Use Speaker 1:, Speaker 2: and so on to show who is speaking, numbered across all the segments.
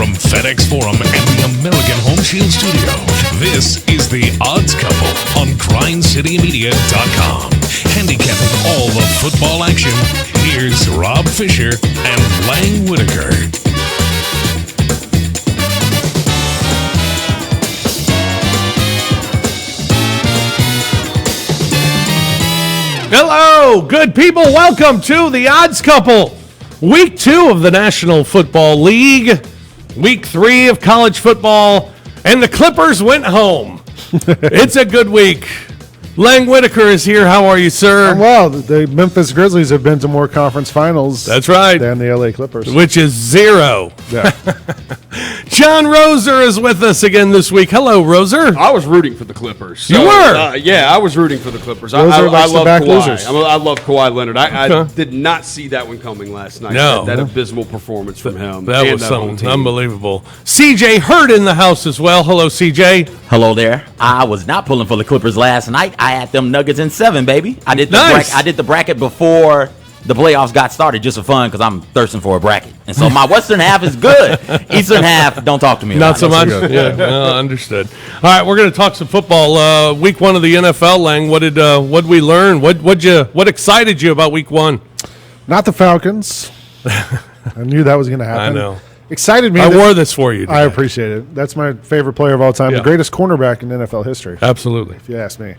Speaker 1: From FedEx Forum and the American Home Shield Studio, this is The Odds Couple on GrindCityMedia.com. Handicapping all the football action, here's Rob Fisher and Lang Whitaker.
Speaker 2: Hello, good people. Welcome to The Odds Couple. Week 2 of the National Football League. Week 3 of college football. And the Clippers went home. It's a good week. Lang Whitaker is here. How are you, sir?
Speaker 3: I'm well. The Memphis Grizzlies have been to more conference finals
Speaker 2: That's right.
Speaker 3: than the LA Clippers.
Speaker 2: Which is 0.
Speaker 3: Yeah.
Speaker 2: John Roser is with us again this week. Hello, Roser.
Speaker 4: I was rooting for the Clippers. So,
Speaker 2: you were?
Speaker 4: Yeah, I was rooting for the Clippers. I
Speaker 3: likes
Speaker 4: love
Speaker 3: to back
Speaker 4: Kawhi.
Speaker 3: losers.
Speaker 4: I love Kawhi Leonard. I
Speaker 2: Okay.
Speaker 4: did not see that one coming last night.
Speaker 2: No.
Speaker 4: That abysmal performance from him.
Speaker 2: That
Speaker 4: and
Speaker 2: was
Speaker 4: whole
Speaker 2: something
Speaker 4: team.
Speaker 2: unbelievable. CJ Hurd in the house as well. Hello, CJ.
Speaker 5: Hello there. I was not pulling for the Clippers last night. I had them Nuggets in 7, baby. I did the
Speaker 2: Nice.
Speaker 5: I did the bracket before the playoffs got started just for fun because I'm thirsting for a bracket. And so my western half is good. Eastern half, don't talk to me
Speaker 2: Not
Speaker 5: about
Speaker 2: so
Speaker 5: it.
Speaker 2: much. Yeah, well, understood. All right, we're going to talk some football. Week 1 of the NFL, Lang. What did we learn? What excited you about week 1?
Speaker 3: Not the Falcons. I knew that was going to happen.
Speaker 2: I know.
Speaker 3: Excited me.
Speaker 2: I
Speaker 3: that-
Speaker 2: wore this for you today.
Speaker 3: I appreciate it. That's my favorite player of all time.
Speaker 2: Yeah.
Speaker 3: The greatest cornerback in NFL history,
Speaker 2: Absolutely.
Speaker 3: if you ask me.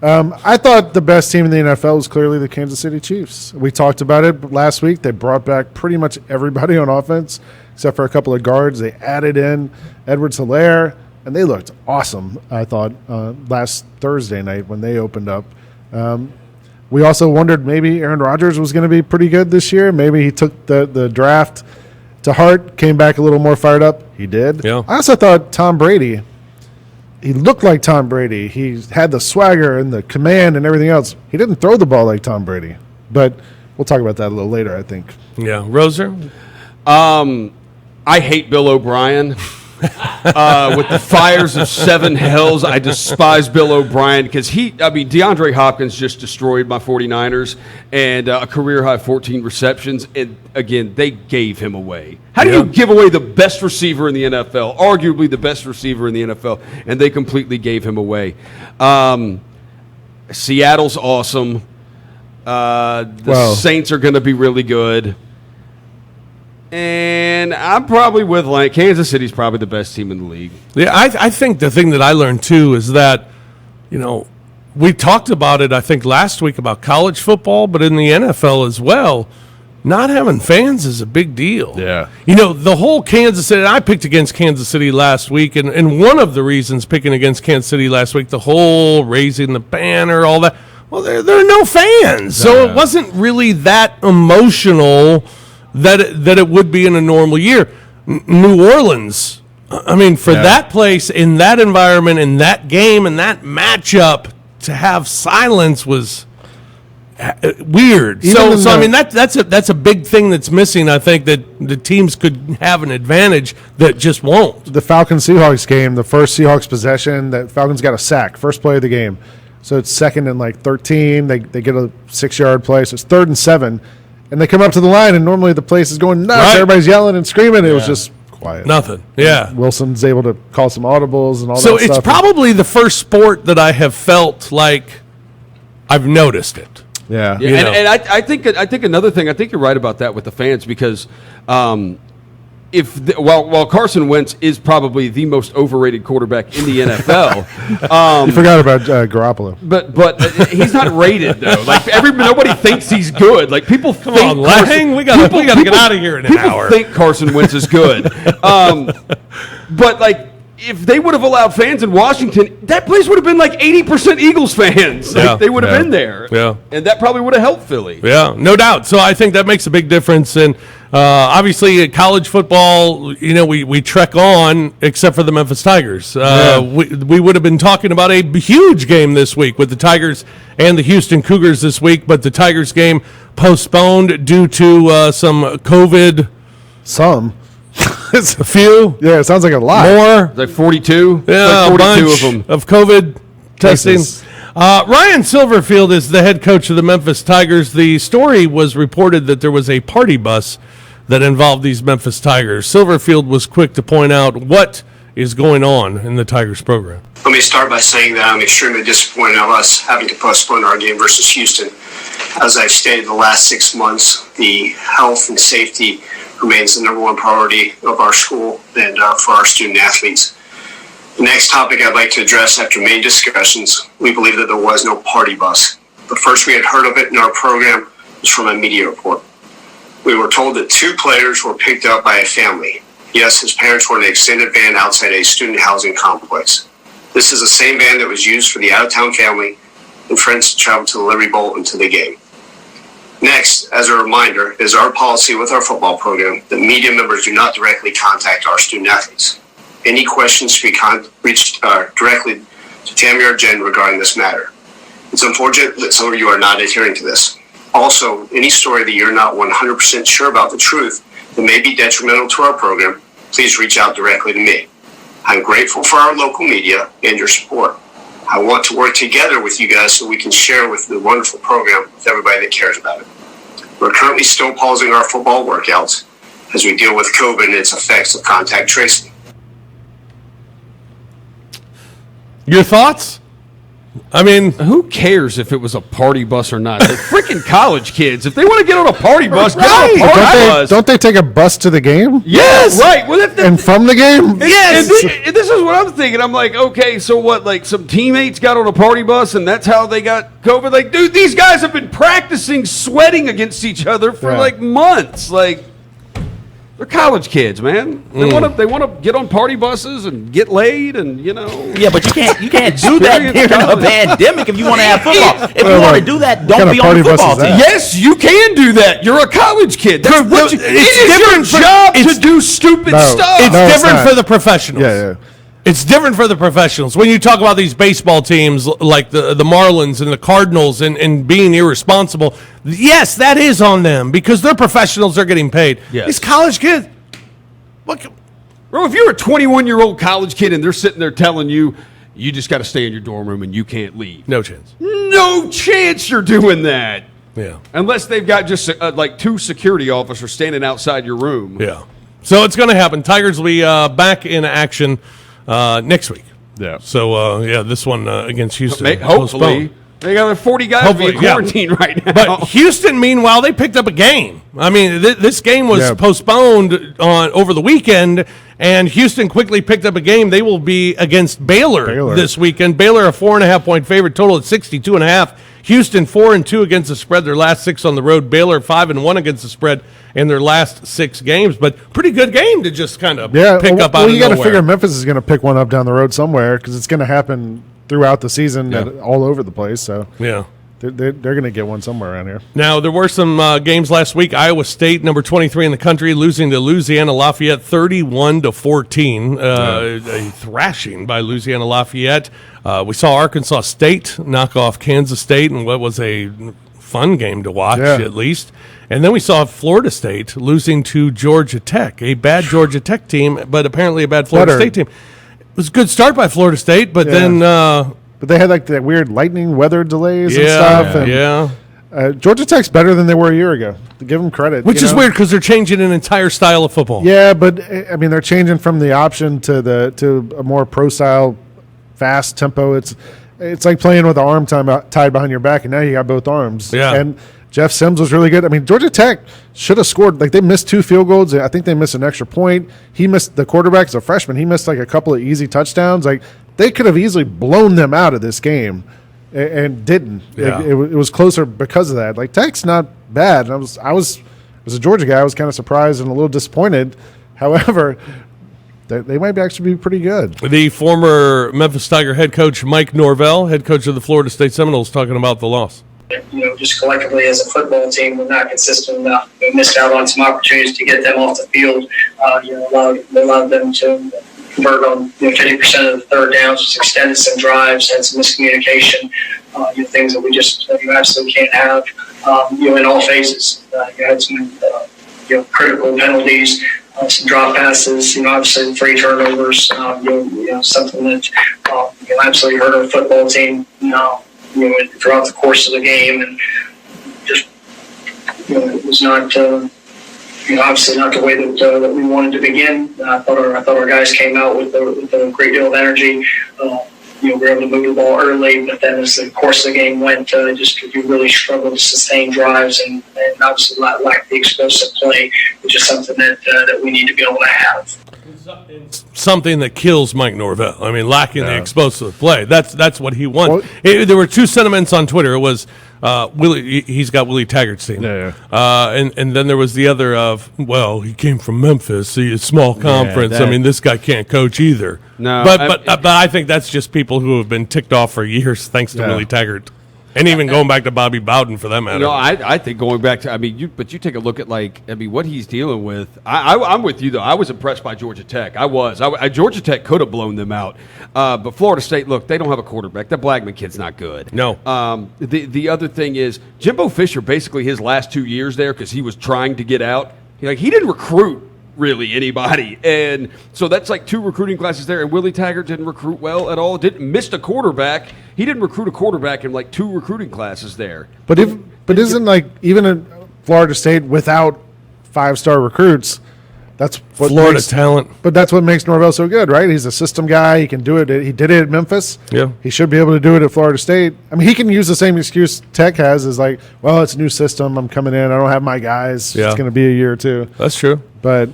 Speaker 3: I thought the best team in the NFL was clearly the Kansas City Chiefs. We talked about it last week. They brought back pretty much everybody on offense except for a couple of guards. They added in Edwards-Helaire, and they looked awesome, I thought, last Thursday night when they opened up. We also wondered maybe Aaron Rodgers was going to be pretty good this year. Maybe he took the draft to heart, came back a little more fired up. He did.
Speaker 2: Yeah.
Speaker 3: I also thought Tom Brady, he looked like Tom Brady. He had the swagger and the command and everything else. He didn't throw the ball like Tom Brady. But we'll talk about that a little later, I think.
Speaker 2: Yeah. Roser?
Speaker 4: I hate Bill O'Brien. With the fires of 7 hells, I despise Bill O'Brien because DeAndre Hopkins just destroyed my 49ers and a career-high 14 receptions. And, again, they gave him away. How do you give away the best receiver in the NFL, arguably the best receiver in the NFL, and they completely gave him away? Seattle's awesome. The Saints are going to be really good. And I'm probably with Kansas City's probably the best team in the league.
Speaker 2: Yeah, I think the thing that I learned, too, is that, we talked about it, I think, last week about college football, but in the NFL as well, not having fans is a big deal.
Speaker 3: Yeah.
Speaker 2: The whole Kansas City, I picked against Kansas City last week, and one of the reasons picking against Kansas City last week, the whole raising the banner, all that, well, there are no fans. So it wasn't really that emotional that it would be in a normal year. New Orleans, I mean, for that place, in that environment, in that game, in that matchup, to have silence was weird. So I mean, that's a big thing that's missing. I think that the teams could have an advantage that just won't.
Speaker 3: The Falcons-Seahawks game, the first Seahawks possession, that Falcons got a sack, first play of the game. So it's 2nd and 13. They get a 6-yard play, so it's 3rd and 7. And they come up to the line, and normally the place is going nuts.
Speaker 2: Right.
Speaker 3: Everybody's yelling and screaming. It was just quiet.
Speaker 2: Nothing. Yeah.
Speaker 3: Wilson's able to call some audibles and all
Speaker 2: So
Speaker 3: that stuff.
Speaker 2: it's probably the first sport that I have felt like I've noticed it.
Speaker 3: Yeah.
Speaker 4: Yeah, and I think another thing. I think you're right about that with the fans because while Carson Wentz is probably the most overrated quarterback in the NFL,
Speaker 3: You forgot about Garoppolo.
Speaker 4: but he's not rated though. Nobody thinks he's good. Like people
Speaker 2: Come
Speaker 4: think
Speaker 2: on, Lang, we gotta get out of here in an hour.
Speaker 4: People think Carson Wentz is good, but if they would have allowed fans in Washington, that place would have been 80% Eagles fans.
Speaker 2: Yeah.
Speaker 4: They would have been there.
Speaker 2: Yeah.
Speaker 4: And that probably would have helped Philly.
Speaker 2: Yeah, no doubt. So I think that makes a big difference. And obviously, college football, we trek on, except for the Memphis Tigers. We would have been talking about a huge game this week with the Tigers and the Houston Cougars this week, but the Tigers game postponed due to some COVID.
Speaker 3: Some.
Speaker 2: It's a few.
Speaker 3: Yeah, it sounds like a lot.
Speaker 2: More.
Speaker 4: Like 42?
Speaker 2: Yeah,
Speaker 4: like 42
Speaker 2: a bunch
Speaker 4: of them.
Speaker 2: of COVID testing.
Speaker 3: Texas.
Speaker 2: Ryan Silverfield is the head coach of the Memphis Tigers. The story was reported that there was a party bus that involved these Memphis Tigers. Silverfield was quick to point out what is going on in the Tigers program.
Speaker 6: Let me start by saying that I'm extremely disappointed of us having to postpone our game versus Houston. As I've stated the last 6 months, the health and safety remains the number one priority of our school and for our student athletes. The next topic I'd like to address after many discussions, we believe that there was no party bus. The first we had heard of it in our program was from a media report. We were told that 2 players were picked up by a family. Yes, his parents were in an extended van outside a student housing complex. This is the same van that was used for the out-of-town family and friends to travel to the Liberty Bowl and to the game. Next, as a reminder, is our policy with our football program that media members do not directly contact our student athletes. Any questions should be reached directly to Tammy or Jen regarding this matter. It's unfortunate that some of you are not adhering to this. Also, any story that you're not 100% sure about the truth that may be detrimental to our program, please reach out directly to me. I'm grateful for our local media and your support. I want to work together with you guys so we can share with the wonderful program with everybody that cares about it. We're currently still pausing our football workouts as we deal with COVID and its effects of contact tracing.
Speaker 2: Your thoughts? I mean,
Speaker 4: Who cares if it was a party bus or not? They're freaking college kids. If they want to get on a party bus, get on a party bus.
Speaker 3: Don't they take a bus to the game?
Speaker 4: Yes, right. Well,
Speaker 3: And from the game?
Speaker 4: yes. And this is what I'm thinking. I'm like, okay, so what? Like some teammates got on a party bus, and that's how they got COVID. Like, dude, these guys have been practicing sweating against each other for like months. Like, they're college kids, man. They want to get on party buses and get laid, and
Speaker 5: Yeah, but you can't do that during a pandemic if you want to have football. If you want to do that, don't be on the football team.
Speaker 4: Yes, you can do that. You're a college kid. That's what it is your job to do stupid stuff.
Speaker 2: it's different for the professionals.
Speaker 3: Yeah.
Speaker 2: It's different for the professionals. When you talk about these baseball teams like the Marlins and the Cardinals and being irresponsible, yes, that is on them because they're professionals. They're getting paid.
Speaker 4: Yes.
Speaker 2: These college kids,
Speaker 4: Bro, if you're a 21-year-old college kid and they're sitting there telling you, you just got to stay in your dorm room and you can't leave.
Speaker 2: no chance.
Speaker 4: No chance you're doing that.
Speaker 2: Yeah.
Speaker 4: Unless they've got just like 2 security officers standing outside your room.
Speaker 2: Yeah. So it's going to happen. Tigers will be back in action next week.
Speaker 3: Yeah.
Speaker 2: So, this one against Houston.
Speaker 4: Hopefully.
Speaker 2: postponed.
Speaker 4: They got 40 guys in quarantine right now.
Speaker 2: But Houston, meanwhile, they picked up a game. I mean, this game was postponed over the weekend, and Houston quickly picked up a game. They will be against Baylor this weekend. Baylor, a 4.5-point favorite, total at 62.5. Houston 4-2 against the spread. Their last 6 on the road. Baylor 5-1 against the spread in their last 6 games. But pretty good game to just kind of pick up out of nowhere.
Speaker 3: You got to figure Memphis is going to pick one up down the road somewhere because it's going to happen throughout the season all over the place. So they're going to get one somewhere around here.
Speaker 2: Now, there were some games last week. Iowa State, number 23 in the country, losing to Louisiana Lafayette 31-14. A thrashing by Louisiana Lafayette. We saw Arkansas State knock off Kansas State in what was a fun game to watch, at least. And then we saw Florida State losing to Georgia Tech, a bad Georgia Tech team, but apparently a bad Florida State team. It was a good start by Florida State, but then...
Speaker 3: but they had like that weird lightning weather delays and stuff. And, Georgia Tech's better than they were a year ago. To give them credit.
Speaker 2: Which is weird because they're changing an entire style of football.
Speaker 3: Yeah, but, I mean, they're changing from the option to a more pro-style, fast tempo. It's like playing with the arm tied behind your back, and now you got both arms.
Speaker 2: Yeah.
Speaker 3: And Jeff Sims was really good. I mean, Georgia Tech should have scored. Like, they missed 2 field goals. I think they missed an extra point. He missed the quarterback as a freshman. He missed like a couple of easy touchdowns. Like, they could have easily blown them out of this game and didn't.
Speaker 2: Yeah.
Speaker 3: It was closer because of that. Like, Tech's not bad. And I was as a Georgia guy, I was kind of surprised and a little disappointed. However, they might actually be pretty good.
Speaker 2: The former Memphis Tiger head coach Mike Norvell, head coach of the Florida State Seminoles, talking about the loss.
Speaker 7: Just collectively as a football team, we're not consistent enough. We missed out on some opportunities to get them off the field. Allowed them to convert on 50% of the third downs, just extended some drives, had some miscommunication, things that we just absolutely can't have. In all phases, you had some critical penalties, some drop passes, obviously 3 turnovers. Something that absolutely hurt our football team. Throughout the course of the game, and just it was not obviously not the way that we wanted to begin. I thought our guys came out with a great deal of energy. We were able to move the ball early, but then as the course of the game went, you really struggled to sustain drives and obviously lack the explosive play, which is something that we need to be able to have.
Speaker 2: Something that kills Mike Norvell. I mean, lacking the explosive play. That's what he wants. There were two sentiments on Twitter. It was Willie. He's got Willie Taggart's team. And then there was the other of, well, he came from Memphis, a small conference. I mean, this guy can't coach either.
Speaker 4: No,
Speaker 2: but I think that's just people who have been ticked off for years thanks to Willie Taggart. And even going back to Bobby Bowden for that matter.
Speaker 4: No, I think going back to, you take a look at what he's dealing with. I'm with you though. I was impressed by Georgia Tech. Georgia Tech could have blown them out, but Florida State. Look, they don't have a quarterback. That Blackman kid's not good.
Speaker 2: No.
Speaker 4: The other thing is Jimbo Fisher. Basically, his last 2 years there because he was trying to get out. He didn't recruit really anybody, and so that's like 2 recruiting classes there. And Willie Taggart didn't recruit well at all. Missed a quarterback. He didn't recruit a quarterback in like 2 recruiting classes there.
Speaker 3: But isn't even in Florida State without 5-star recruits, that's what
Speaker 2: Florida talent.
Speaker 3: But that's what makes Norvell so good, right? He's a system guy. He can do it. He did it at Memphis.
Speaker 2: Yeah.
Speaker 3: He should be able to do it at Florida State. I mean, he can use the same excuse Tech has is like, well, it's a new system. I'm coming in. I don't have my guys.
Speaker 2: Yeah.
Speaker 3: It's going to be a year or two.
Speaker 2: That's true.
Speaker 3: But,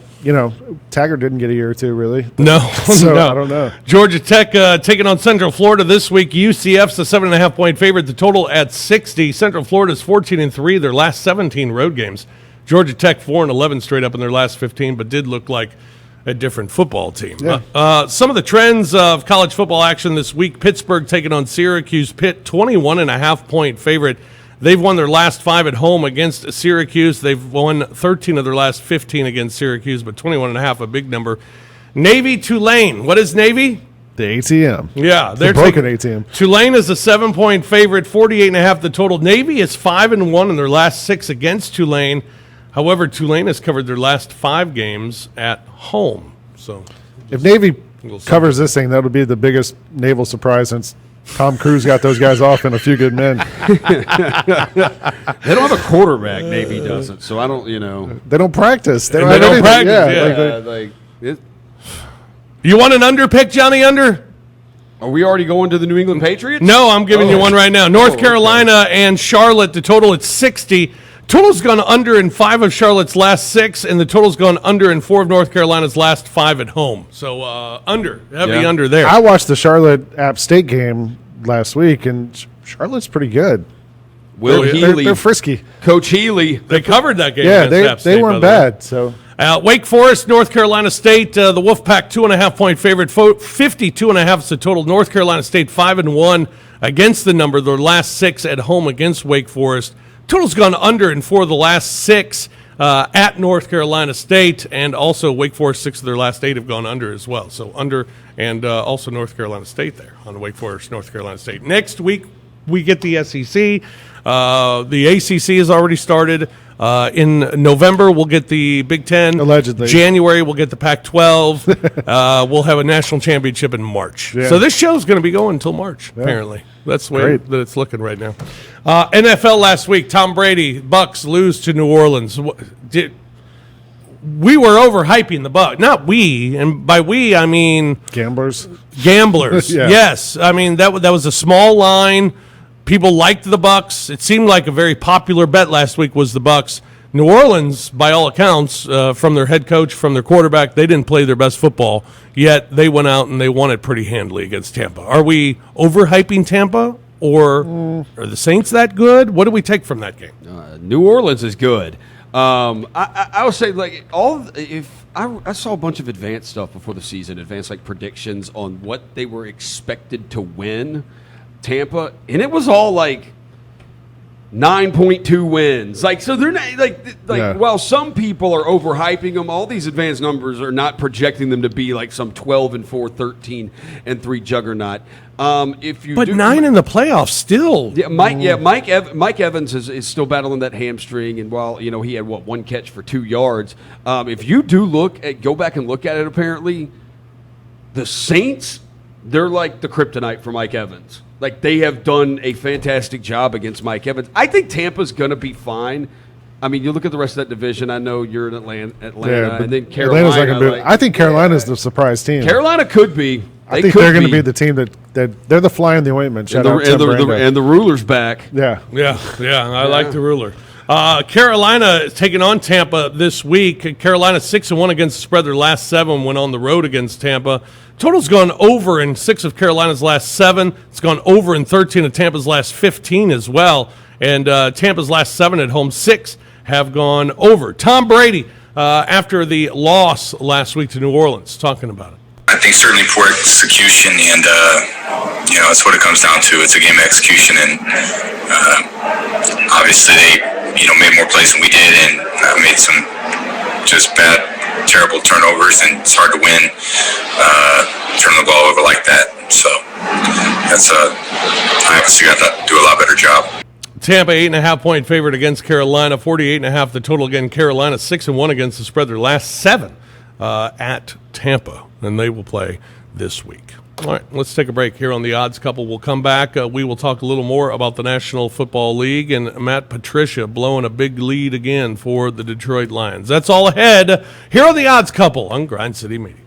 Speaker 3: Taggart didn't get a year or two, really.
Speaker 2: No.
Speaker 3: So,
Speaker 2: no.
Speaker 3: I don't know.
Speaker 2: Georgia Tech taking on Central Florida this week. UCF's a 7.5-point favorite. The total at 60. Central Florida's 14-3. Their last 17 road games. Georgia Tech 4-11 straight up in their last 15, but did look like a different football team.
Speaker 3: Yeah.
Speaker 2: Some of the trends of college football action this week. Pittsburgh taking on Syracuse. Pitt, 21.5-point favorite. They've won their last 5 at home against Syracuse. They've won 13 of their last 15 against Syracuse, but 21.5, a big number. Navy, Tulane. What is Navy?
Speaker 3: The ATM.
Speaker 2: Yeah.
Speaker 3: They're broken ATM.
Speaker 2: Tulane is a 7-point favorite, 48.5 the total. Navy is 5-1 in their last 6 against Tulane. However, Tulane has covered their last 5 games at home. So,
Speaker 3: if Navy covers this thing, that'll be the biggest naval surprise since Tom Cruise got those guys off in A Few Good Men.
Speaker 4: They don't have a quarterback. Navy doesn't. So I don't.
Speaker 3: They don't practice.
Speaker 2: They don't
Speaker 3: practice.
Speaker 2: Yeah. You want an under pick, Johnny? Under?
Speaker 4: Are we already going to the New England Patriots?
Speaker 2: No, I'm giving you one right now. North Carolina and Charlotte. The total at 60. Total's gone under in 5 of Charlotte's last 6, and the total's gone under in 4 of North Carolina's last 5 at home. So heavy under there.
Speaker 3: I watched the Charlotte App State game last week, and Charlotte's pretty good.
Speaker 4: Will Healy,
Speaker 3: they're frisky.
Speaker 4: Coach Healy,
Speaker 2: they covered that game.
Speaker 3: Yeah,
Speaker 2: against App State,
Speaker 3: they weren't bad. So
Speaker 2: Wake Forest, North Carolina State, the Wolfpack 2.5-point favorite, 52.5 is the total. North Carolina State 5-1 against the number. Their last 6 at home against Wake Forest. Total's gone under in 4 of the last 6 at North Carolina State, and also Wake Forest 6 of their last 8 have gone under as well. So under, and also North Carolina State there on Wake Forest, North Carolina State. Next week we get the SEC. The ACC has already started. In November, we'll get the Big Ten.
Speaker 3: Allegedly.
Speaker 2: January, we'll get the Pac-12. We'll have a national championship in March. Yeah. So this show's going to be going until March, apparently. That's the way that it's looking right now. NFL last week, Tom Brady, Bucks lose to New Orleans. We were overhyping the Bucks. Not we, and by we, I mean...
Speaker 3: Gamblers.
Speaker 2: Yeah. Yes. I mean, that was a small line. People liked the Bucks. It seemed like a very popular bet last week was the Bucks. New Orleans, by all accounts, from their head coach, from their quarterback, they didn't play their best football. Yet they went out and they won it pretty handily against Tampa. Are we overhyping Tampa, or are the Saints that good? What do we take from that game?
Speaker 4: New Orleans is good. I would say I saw a bunch of advanced stuff before the season, advanced predictions on what they were expected to win. Tampa, and it was all 9.2 wins. So they're not while some people are overhyping them, all these advanced numbers are not projecting them to be some 12-4, 13-3 juggernaut.
Speaker 2: But 9 in the playoffs still.
Speaker 4: Yeah, Mike Evans is still battling that hamstring, and while he had one catch for 2 yards. If you do go back and look at it, apparently the Saints, they're like the kryptonite for Mike Evans. They have done a fantastic job against Mike Evans. I think Tampa's going to be fine. I mean, you look at the rest of that division. I know you're in Atlanta,
Speaker 3: Yeah,
Speaker 4: and then Carolina.
Speaker 3: Atlanta's not gonna be, I think Carolina's the surprise team.
Speaker 4: Carolina could be.
Speaker 3: I think they're going to be the team that they're the fly in the ointment. Shout out Tim Brando.
Speaker 4: And the ruler's back.
Speaker 3: Yeah.
Speaker 2: I like the ruler. Carolina is taking on Tampa this week. Carolina 6-1 against the spread. Their last 7 went on the road against Tampa. Total's gone over in 6 of Carolina's last 7. It's gone over in 13 of Tampa's last 15 as well. And Tampa's last 7 at home, 6 have gone over. Tom Brady, after the loss last week to New Orleans, talking about it.
Speaker 8: I think certainly poor execution, and that's what it comes down to. It's a game of execution, and obviously they made more plays than we did, and made some just bad, terrible turnovers, and it's hard to win turning the ball over like that. So that's I obviously got to do a lot better job.
Speaker 2: Tampa 8.5-point favorite against Carolina, 48.5 the total. Again, Carolina 6-1 against the spread. Their last 7 at Tampa, and they will play this week. All right, let's take a break here on the Odds Couple. We'll come back. We will talk a little more about the National Football League and Matt Patricia blowing a big lead again for the Detroit Lions. That's all ahead here on the Odds Couple on Grind City Media.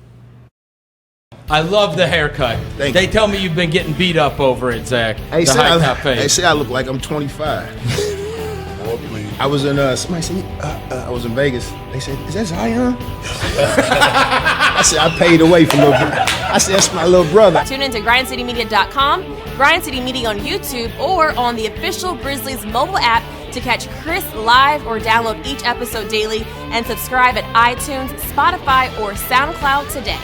Speaker 9: I love the haircut. They tell me you've been getting beat up over it, Zach.
Speaker 10: They say I look like I'm 25. I was in somebody said I was in Vegas. They said, "Is that Zion?" I said, "I paid away for little." I said, "That's my little brother."
Speaker 11: Tune in to GrindCityMedia.com, Grind City Media on YouTube, or on the official Grizzlies mobile app to catch Chris live or download each episode daily, and subscribe at iTunes, Spotify, or SoundCloud today.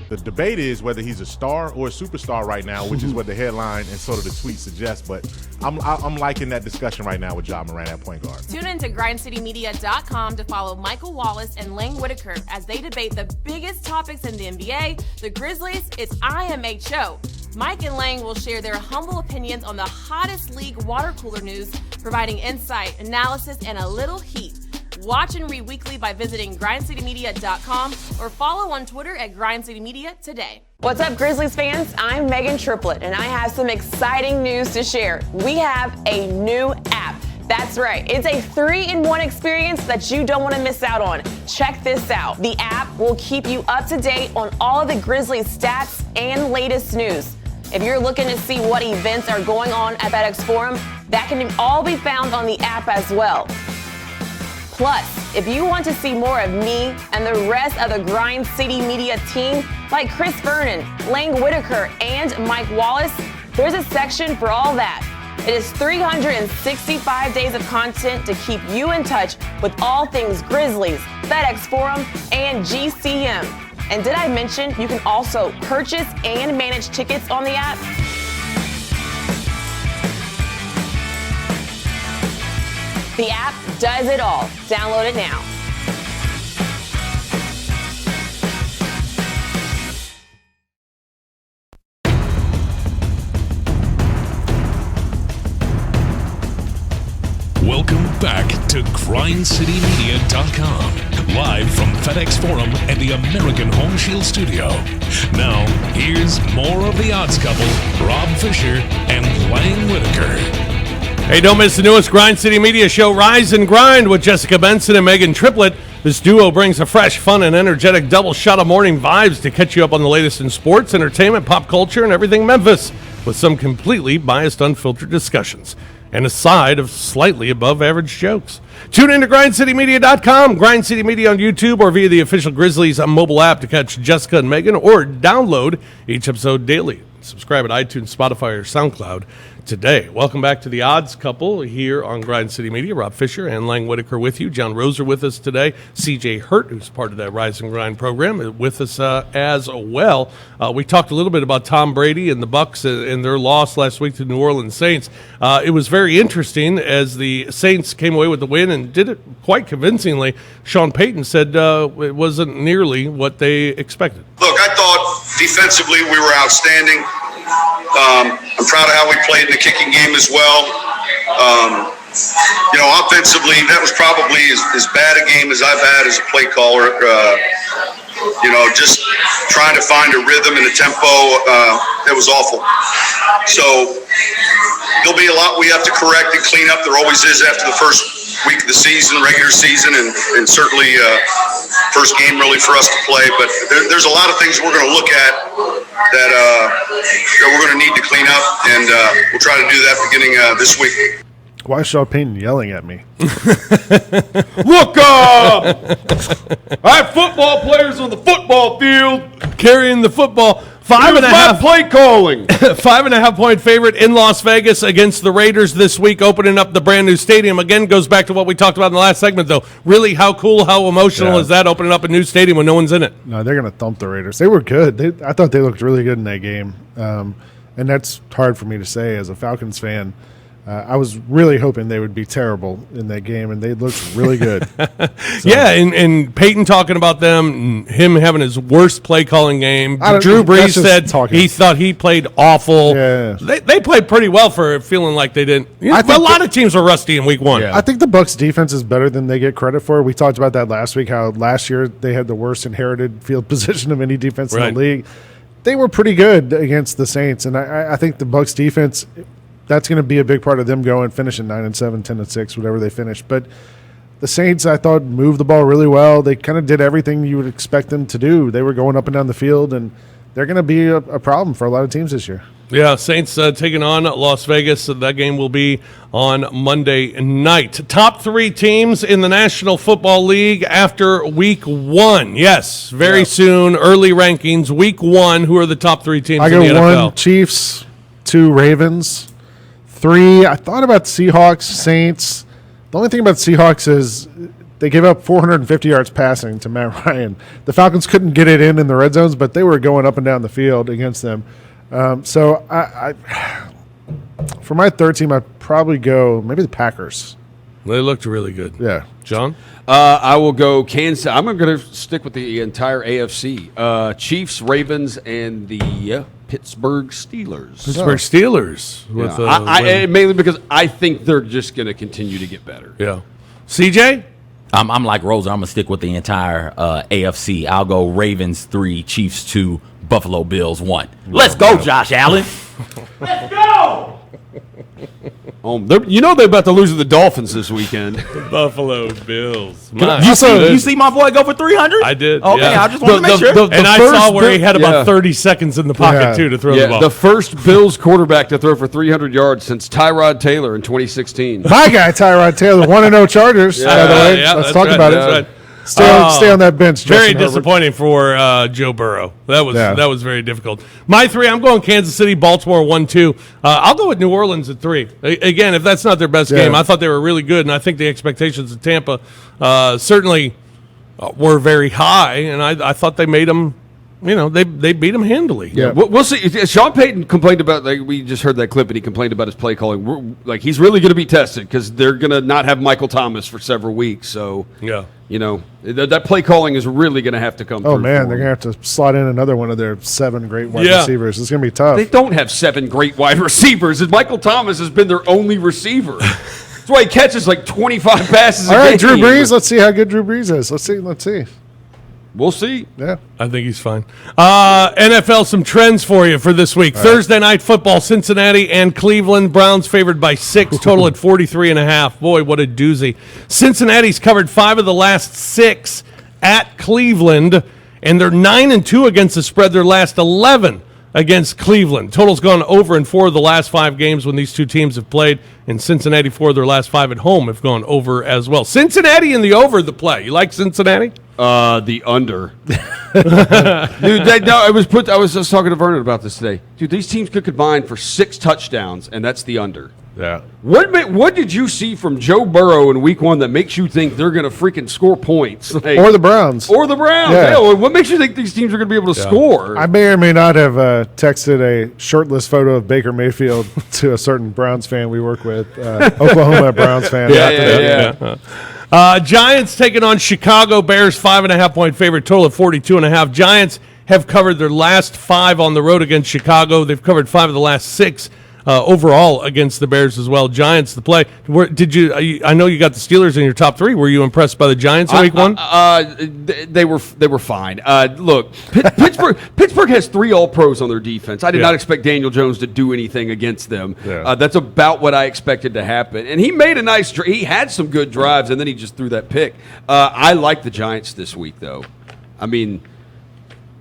Speaker 12: The debate is whether he's a star or a superstar right now, which is what the headline and sort of the tweet suggests. But I'm liking that discussion right now with Ja Morant at point guard.
Speaker 11: Tune in to GrindCityMedia.com to follow Michael Wallace and Lane Whitaker as they debate the biggest topics in the NBA, the Grizzlies, it's IMHO. Mike and Lang will share their humble opinions on the hottest league water cooler news, providing insight, analysis, and a little heat. Watch and read weekly by visiting GrindCityMedia.com or follow on Twitter at GrindCityMedia today. What's up, Grizzlies fans? I'm Megan Triplett, and I have some exciting news to share. We have a new app. That's right. It's a 3-in-1 experience that you don't want to miss out on. Check this out. The app will keep you up to date on all of the Grizzlies stats and latest news. If you're looking to see what events are going on at FedEx Forum, that can all be found on the app as well. Plus, if you want to see more of me and the rest of the Grind City Media team, like Chris Vernon, Lane Whitaker, and Mike Wallace, there's a section for all that. It is 365 days of content to keep you in touch with all things Grizzlies, FedEx Forum, and GCM. And did I mention you can also purchase and manage tickets on the app? The app does it all. Download it now.
Speaker 1: Welcome back to GrindCityMedia.com, live from FedEx Forum and the American Home Shield Studio. Now, here's more of the Odds Couple, Rob Fisher and Lang Whitaker.
Speaker 2: Hey, don't miss the newest Grind City Media show, Rise and Grind, with Jessica Benson and Megan Triplett. This duo brings a fresh, fun, and energetic double shot of morning vibes to catch you up on the latest in sports, entertainment, pop culture, and everything Memphis, with some completely biased, unfiltered discussions and a side of slightly above-average jokes. Tune in to GrindCityMedia.com, Grind City Media on YouTube, or via the official Grizzlies mobile app to catch Jessica and Megan, or download each episode daily. Subscribe at iTunes, Spotify, or SoundCloud today. Welcome back to the Odds Couple here on Grind City Media. Rob Fisher and Lang Whitaker with you. John Roser with us today. CJ Hurt, who's part of that Rise and Grind program, with us as well. We talked a little bit about Tom Brady and the Bucs and their loss last week to New Orleans Saints. It was very interesting as the Saints came away with the win and did it quite convincingly. Sean Payton said it wasn't nearly what they expected.
Speaker 13: Look, I thought defensively we were outstanding. I'm proud of how we played in the kicking game as well. Offensively, that was probably as bad a game as I've had as a play caller. Just trying to find a rhythm and a tempo. It was awful. So there'll be a lot we have to correct and clean up. There always is after the first week of the season, regular season, and certainly first game really for us to play. But there's a lot of things we're going to look at that we're going to need to clean up, and we'll try to do that beginning this week.
Speaker 3: Why is Sean Payton yelling at me?
Speaker 4: Look up! I have football players on the football field
Speaker 2: carrying the football. 5.5
Speaker 4: play calling.
Speaker 2: 5.5 point favorite in Las Vegas against the Raiders this week, opening up the brand new stadium. Again, goes back to what we talked about in the last segment, though. Really, how cool, how emotional is that, opening up a new stadium when no one's in it?
Speaker 3: No, they're going to thump the Raiders. They were good. I thought they looked really good in that game. And that's hard for me to say as a Falcons fan. I was really hoping they would be terrible in that game, and they looked really good.
Speaker 2: Yeah, and Peyton talking about them, him having his worst play calling game. Drew Brees said he thought he played awful.
Speaker 3: Yeah.
Speaker 2: They played pretty well for feeling like they didn't. A lot of teams were rusty in week one.
Speaker 3: I think the Bucs defense is better than they get credit for. We talked about that last week, how last year they had the worst inherited field position of any defense in the league. They were pretty good against the Saints, and I think the Bucs defense – that's going to be a big part of them finishing 9-7, 10-6, whatever they finish. But the Saints, I thought, moved the ball really well. They kind of did everything you would expect them to do. They were going up and down the field, and they're going to be a problem for a lot of teams this year.
Speaker 2: Yeah, Saints taking on Las Vegas. That game will be on Monday night. Top 3 teams in the National Football League after Week 1. Yes, very soon, early rankings. Week 1, who are the top 3 teams in the NFL?
Speaker 3: I got 1, Chiefs, 2, Ravens. 3, I thought about Seahawks, Saints. The only thing about Seahawks is they gave up 450 yards passing to Matt Ryan. The Falcons couldn't get it in the red zones, but they were going up and down the field against them. So I for my third team, I'd probably go maybe the Packers.
Speaker 2: They looked really good.
Speaker 3: Yeah.
Speaker 2: John?
Speaker 4: I will go Kansas. I'm going to stick with the entire AFC. Chiefs, Ravens, and the Pittsburgh Steelers.
Speaker 2: Pittsburgh Steelers. With,
Speaker 4: mainly because I think they're just going to continue to get better.
Speaker 2: Yeah. CJ?
Speaker 5: I'm like Rosa. I'm going to stick with the entire AFC. I'll go Ravens 3, Chiefs 2, Buffalo Bills 1. Let's go, Josh Allen.
Speaker 9: Let's go!
Speaker 4: They're about to lose to the Dolphins this weekend.
Speaker 2: Buffalo Bills.
Speaker 5: You see my boy go for 300?
Speaker 2: I did.
Speaker 5: Okay,
Speaker 2: yeah.
Speaker 5: I just want to make sure.
Speaker 2: I saw where he had about 30 seconds in the pocket, too, to throw the ball.
Speaker 4: The first Bills quarterback to throw for 300 yards since Tyrod Taylor in
Speaker 3: My
Speaker 4: 2016.
Speaker 3: guy, Tyrod Taylor, 1-0 Chargers, by the way. Let's talk about it.
Speaker 2: Right.
Speaker 3: Stay on that bench.
Speaker 2: Very
Speaker 3: Justin
Speaker 2: disappointing for Joe Burrow. That was very difficult. My 3, I'm going Kansas City, Baltimore 1-2. I'll go with New Orleans at 3. Again, if that's not their best game, I thought they were really good, and I think the expectations of Tampa certainly were very high, and I thought they made them. They beat them handily.
Speaker 4: Yeah, we'll see. Sean Payton complained about, we just heard that clip, and he complained about his play calling. He's really going to be tested because they're going to not have Michael Thomas for several weeks. So, that play calling is really going to have to come through.
Speaker 3: Oh, man, they're going to have to slot in another one of their 7 great wide receivers. It's going to be tough.
Speaker 4: They don't have 7 great wide receivers. Michael Thomas has been their only receiver. That's why he catches 25 passes a game.
Speaker 3: All right, Drew Brees. Let's see how good Drew Brees is. Let's see.
Speaker 4: We'll see.
Speaker 3: Yeah.
Speaker 2: I think he's fine. NFL, some trends for you for this week. All Thursday night football, Cincinnati and Cleveland. Browns favored by 6, total at 43.5. Boy, what a doozy. Cincinnati's covered 5 of the last 6 at Cleveland, and they're 9-2 against the spread their last 11 against Cleveland. Total's gone over in 4 of the last 5 games when these two teams have played, and Cincinnati 4 of their last 5 at home have gone over as well. Cincinnati in the over the play. You like Cincinnati?
Speaker 4: The under. Dude, I was just talking to Vernon about this today. Dude, these teams could combine for 6 touchdowns, and that's the under.
Speaker 3: Yeah.
Speaker 4: What did you see from Joe Burrow in week 1 that makes you think they're going to freaking score points?
Speaker 3: Or the Browns.
Speaker 4: Yeah. What makes you think these teams are going to be able to score?
Speaker 3: I may or may not have texted a shirtless photo of Baker Mayfield to a certain Browns fan we work with, Oklahoma Browns fan.
Speaker 2: Giants taking on Chicago Bears, 5.5 point favorite, total of 42.5. Giants have covered their last 5 on the road against Chicago. They've covered 5 of the last 6 overall against the Bears as well. Giants, the play. I know you got the Steelers in your top 3. Were you impressed by the Giants in week 1?
Speaker 4: They were fine. Look, Pittsburgh has 3 All-Pros on their defense. I did not expect Daniel Jones to do anything against them.
Speaker 2: Yeah.
Speaker 4: That's about what I expected to happen. And he made a nice he had some good drives, and then he just threw that pick. I like the Giants this week, though. I mean,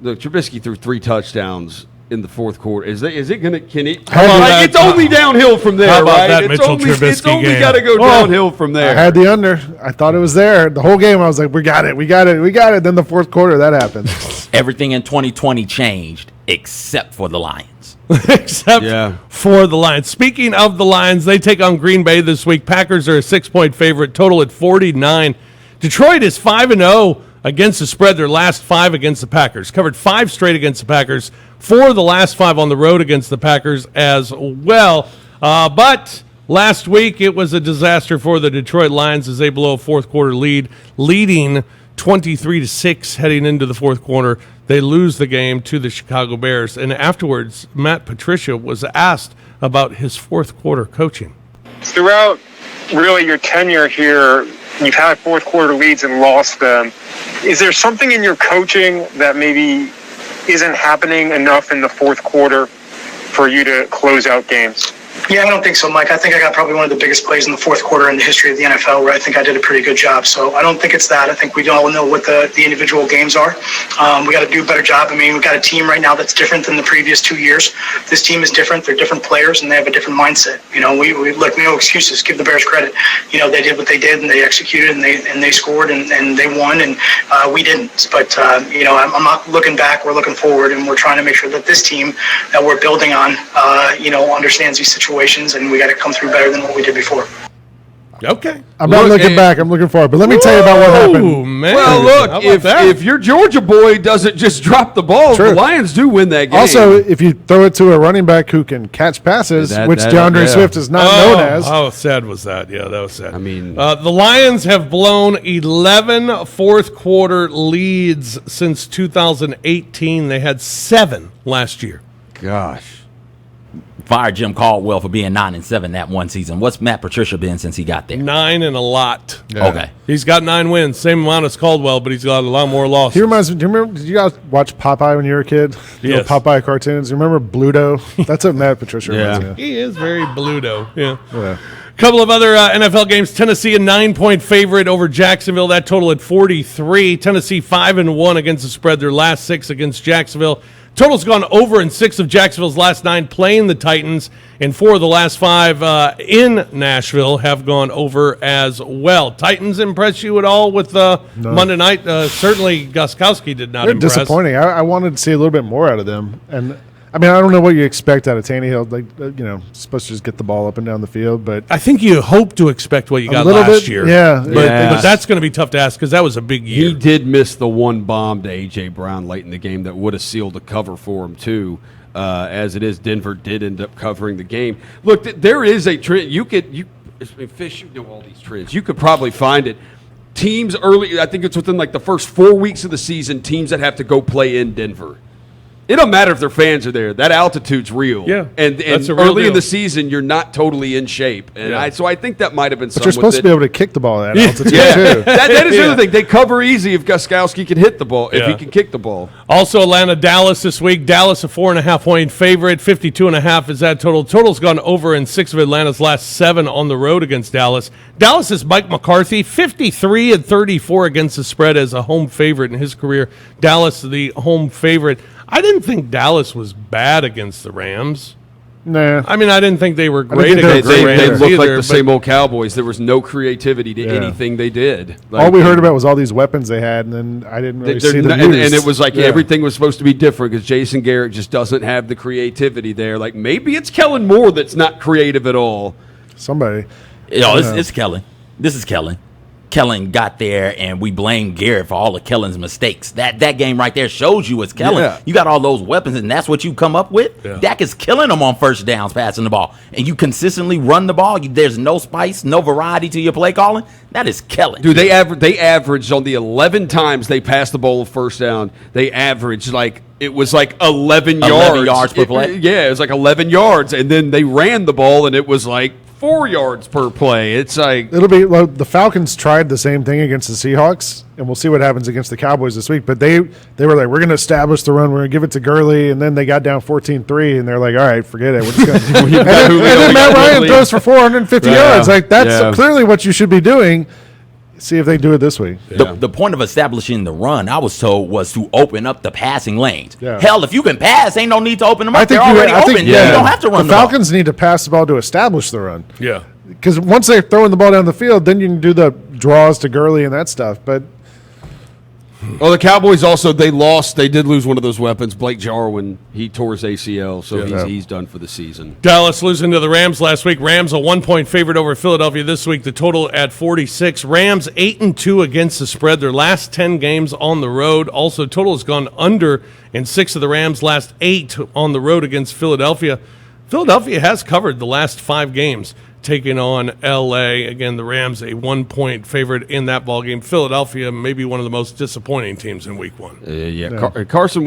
Speaker 4: look, Trubisky threw 3 touchdowns in the fourth quarter. Is it going to? Can it? It's only downhill from there, right?
Speaker 2: That
Speaker 4: It's
Speaker 2: Mitchell
Speaker 4: only
Speaker 2: Trubisky
Speaker 4: got to go downhill from there.
Speaker 3: I had the under. I thought it was there. The whole game, I was like, we got it. Then the fourth quarter, that happened.
Speaker 5: Everything in 2020 changed except for the Lions.
Speaker 2: For the Lions. Speaking of the Lions, they take on Green Bay this week. Packers are a 6-point favorite, total at 49. Detroit is 5-0 against the spread, their last 5 against the Packers. Covered 5 straight against the Packers, 4 of the last 5 on the road against the Packers as well. But last week, it was a disaster for the Detroit Lions as they blow a fourth quarter lead, leading 23-6 heading into the fourth quarter. They lose the game to the Chicago Bears. And afterwards, Matt Patricia was asked about his fourth quarter coaching.
Speaker 14: Throughout really your tenure here, you've had fourth quarter leads and lost them. Is there something in your coaching that maybe isn't happening enough in the fourth quarter for you to close out games?
Speaker 7: Yeah, I don't think so, Mike. I think I got probably one of the biggest plays in the fourth quarter in the history of the NFL where I think I did a pretty good job. So I don't think it's that. I think we all know what the individual games are. We got to do a better job. I mean, we've got a team right now that's different than the previous 2 years. This team is different. They're different players, and they have a different mindset. You know, we look, no excuses. Give the Bears credit. You know, they did what they did, and they executed, and they scored, and they won, and we didn't. But, you know, I'm not looking back. We're looking forward, and we're trying to make sure that this team that we're building on, you know, understands these situations, and we got to come through better than what we did before.
Speaker 2: Okay.
Speaker 3: I'm not looking back. I'm looking forward. But let me tell you about what happened.
Speaker 2: Man.
Speaker 4: Well, look, if your Georgia boy doesn't just drop the ball, the Lions do win that game.
Speaker 3: Also, if you throw it to a running back who can catch passes, which DeAndre Swift is not known as.
Speaker 2: How sad was that? Yeah, that was sad.
Speaker 4: I mean,
Speaker 2: the Lions have blown 11 fourth quarter leads since 2018. They had 7 last year.
Speaker 4: Gosh.
Speaker 5: Fired Jim Caldwell for being 9-7 that one season. What's Matt Patricia been since he got there?
Speaker 2: 9 and a lot.
Speaker 3: Yeah.
Speaker 5: Okay.
Speaker 2: He's got 9 wins, same amount as Caldwell, but he's got a lot more losses.
Speaker 3: He reminds me. Do you remember? Did you guys watch Popeye when you were a kid?
Speaker 2: Yes.
Speaker 3: Popeye cartoons. You remember Bluto? That's what Matt Patricia reminds me of.
Speaker 2: He is very Bluto. Yeah. Couple of other NFL games. Tennessee a 9-point favorite over Jacksonville. That total at 43. Tennessee 5-1 against the spread. Their last 6 against Jacksonville. Total's gone over in 6 of Jacksonville's last 9 playing the Titans, and 4 of the last 5 in Nashville have gone over as well. Titans impress you at all with Monday night? Certainly Gostkowski did not impress.
Speaker 3: Disappointing. I wanted to see a little bit more out of them. And I mean, I don't know what you expect out of Tannehill. Like, you know, supposed to just get the ball up and down the field, but
Speaker 2: I think you hope to expect what you got last year.
Speaker 3: Yeah,
Speaker 2: but that's going to be tough to ask because that was a big year.
Speaker 4: He did miss the one bomb to A.J. Brown late in the game that would have sealed the cover for him, too. As it is, Denver did end up covering the game. Look, there is a trend. Fish, you know all these trends. You could probably find it. Teams early, I think it's within like the first 4 weeks of the season, teams that have to go play in Denver. It don't matter if their fans are there. That altitude's real.
Speaker 2: Yeah,
Speaker 4: and
Speaker 2: that's a real
Speaker 4: early
Speaker 2: deal.
Speaker 4: in the season, you're not totally in shape. And so I think that might have been
Speaker 3: but
Speaker 4: something.
Speaker 3: you're supposed to be able to kick the ball at that altitude too.
Speaker 4: That is the other thing. They cover easy if Gostkowski can hit the ball, if he can kick the ball.
Speaker 2: Also, Atlanta-Dallas this week. Dallas a 4.5-point favorite. 52.5 is that total. Total's gone over in 6 of Atlanta's last 7 on the road against Dallas. Dallas is Mike McCarthy, 53-34 against the spread as a home favorite in his career. Dallas the home favorite. I didn't think Dallas was bad against the Rams.
Speaker 3: Nah.
Speaker 2: I mean, I didn't think they were great against
Speaker 4: They
Speaker 2: the Rams
Speaker 4: looked like
Speaker 2: either,
Speaker 4: the same old Cowboys. There was no creativity to anything they did.
Speaker 3: All we heard about was all these weapons they had, and then I didn't really see them
Speaker 4: and
Speaker 3: used.
Speaker 4: it was like everything was supposed to be different because Jason Garrett just doesn't have the creativity there. Like maybe it's Kellen Moore that's not creative at all.
Speaker 3: Somebody.
Speaker 5: It's Kellen. This is Kellen. Kellen got there and we blame Garrett for all of Kellen's mistakes. That game right there shows you it's Kellen.
Speaker 4: Yeah.
Speaker 5: You got all those weapons and that's what you come up with.
Speaker 2: Yeah.
Speaker 5: Dak is killing them on first downs passing the ball. And you consistently run the ball. There's no spice, no variety to your play calling. That is Kellen.
Speaker 4: Dude, they averaged on the 11 times they passed the ball of first down, they averaged it was 11
Speaker 5: yards per play.
Speaker 4: It was 11 yards. And then they ran the ball and it was 4 yards per play. It's
Speaker 3: it'll be the Falcons tried the same thing against the Seahawks, and we'll see what happens against the Cowboys this week. But they were like, we're going to establish the run, we're going to give it to Gurley, and then they got down 14-3, and they're like, all right, forget it. We're just going to. and then Matt Ryan throws for 450 yards. That's clearly what you should be doing. See if they do it this week.
Speaker 5: Yeah. The point of establishing the run, I was told, was to open up the passing lanes.
Speaker 3: Yeah.
Speaker 5: Hell, if you can pass, ain't no need to open them up. They're already open. You don't have to run
Speaker 3: the Falcons need to pass the ball to establish the run.
Speaker 2: Yeah.
Speaker 3: Because once they're throwing the ball down the field, then you can do the draws to Gurley and that stuff. But
Speaker 4: the Cowboys also, they did lose one of those weapons. Blake Jarwin, he tore his ACL, so he's done for the season.
Speaker 2: Dallas losing to the Rams last week. Rams a 1-point favorite over Philadelphia this week. The total at 46. Rams 8-2 against the spread. Their last 10 games on the road. Also, total has gone under in 6 of the Rams' last 8 on the road against Philadelphia. Philadelphia has covered the last 5 games, taking on L.A. Again, the Rams a 1-point favorite in that ballgame. Philadelphia maybe one of the most disappointing teams in Week 1.
Speaker 4: Carson